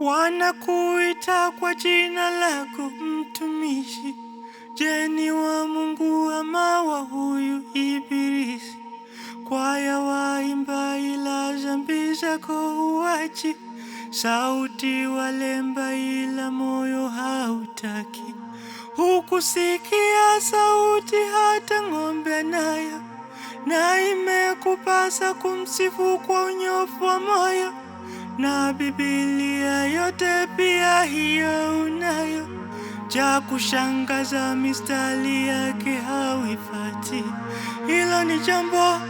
Wanakuita kwa jina lako mtumishi. Je, ni wa Mungu ama wa huyu ibilisi? Kwaya waimba ila dhambi zako huachi, sauti walemba ila moyo hautaki. Hukusikia sauti hata ng'ombe nayo, na imekupasa kumsifu kwa unyofu wa moyo. Na Biblia yote pia hiyo unayo. Cha kushangaza mistari yake hauifuati. Hilo ni jambo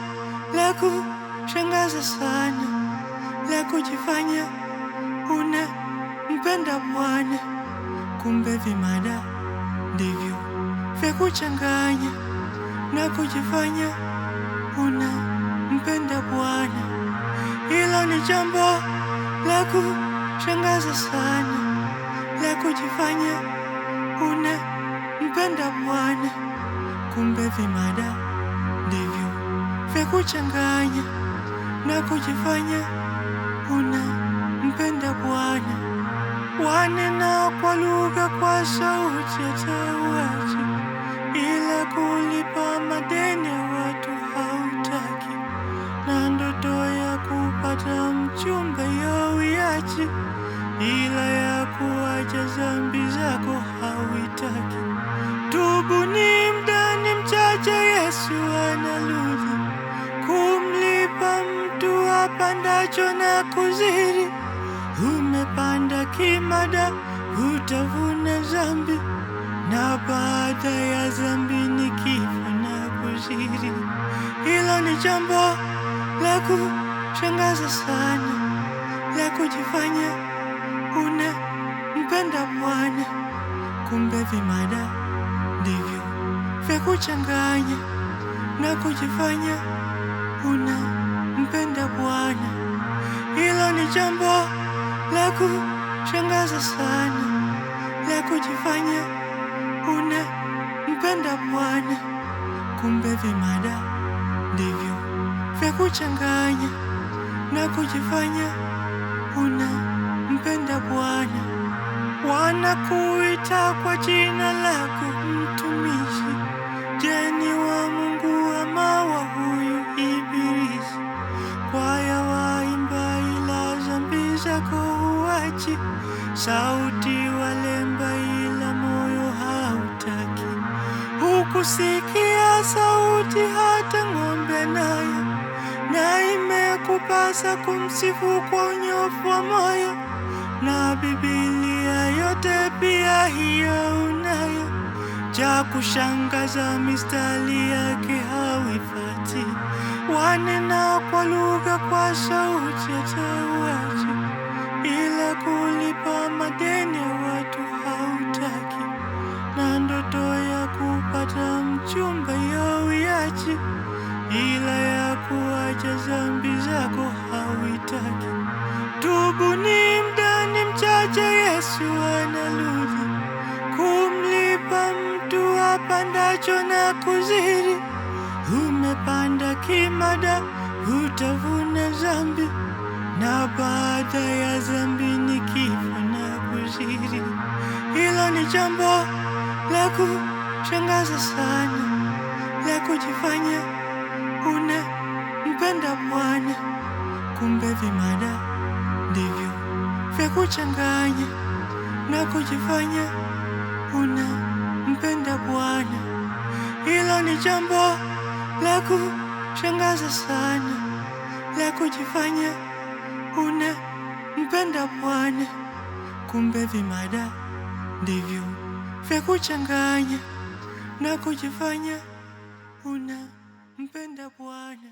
la kushangaza sana, la kujifanya unampenda Bwana, kumbe vimada ndivyo vya kuchanganya na kujifanya unampenda Bwana. Hilo ni jambo la kushangaza sana, la kujifanya unampenda Bwana, kumbe vimada ndivyo vya kuchanganya na kujifanya unampenda Bwana. Wanena kwa lugha kwa sauti ya tauaji, ila kulipa madeni ya watu hautaki. Na ndoto ya kupata mchumba ya uiachi, ila ya kuacha dhambi zako hauitaki. Tubuni, muda ni mchache, Yesu anarudi kumlipa mtu apandacho na kuzidi. Umepanda kimada, utavuna dhambi, na baada ya dhambi ni kifo na kuzidi. Hilo ni jambo la kushangaza sana, la kujifanya unampenda Bwana, kumbe vimada ndivyo vya kuchanganya na kujifanya unampenda Bwana. Hilo ni jambo la kushangaza sana, la kujifanya unampenda Bwana, kumbe vimada ndivyo vya kuchanganya na kujifanya unampenda Bwana. Wanakuita kwa jina lako mtumishi. Je, ni wa Mungu ama wa huyu ibilisi? Kwaya waimba ila dhambi zako huachi, sauti walemba ila moyo hautaki. Hukusikia sauti hata ng'ombe nayo, na imekupasa kumsifu kwa unyofu wa moyo. Na Biblia yote pia hiyo unayo. Cha kushangaza mistari yake hauifuati. Wanena kwa lugha kwa sauti ya tauaji, ila kulipa madeni ya watu hautaki. Na ndoto ya kupata mchumba ya uiachi, ila ya kuacha dhambi zako hauitaki. Tubuni, muda ni mchache, Yesu anarudi kumlipa mtu apandacho na kuzidi. Umepanda kimada, utavuna dhambi, na baada ya dhambi ni kifo na kuzidi. Hilo ni jambo la kushangaza sana, la kujifanya unampenda Bwana, kumbe vimada ndivyo vya kuchanganya na kujifanya unampenda Bwana. Hilo ni jambo la kushangaza sana, la kujifanya unampenda Bwana, kumbe vimada ndivyo vya kuchanganya na kujifanya unampenda Bwana.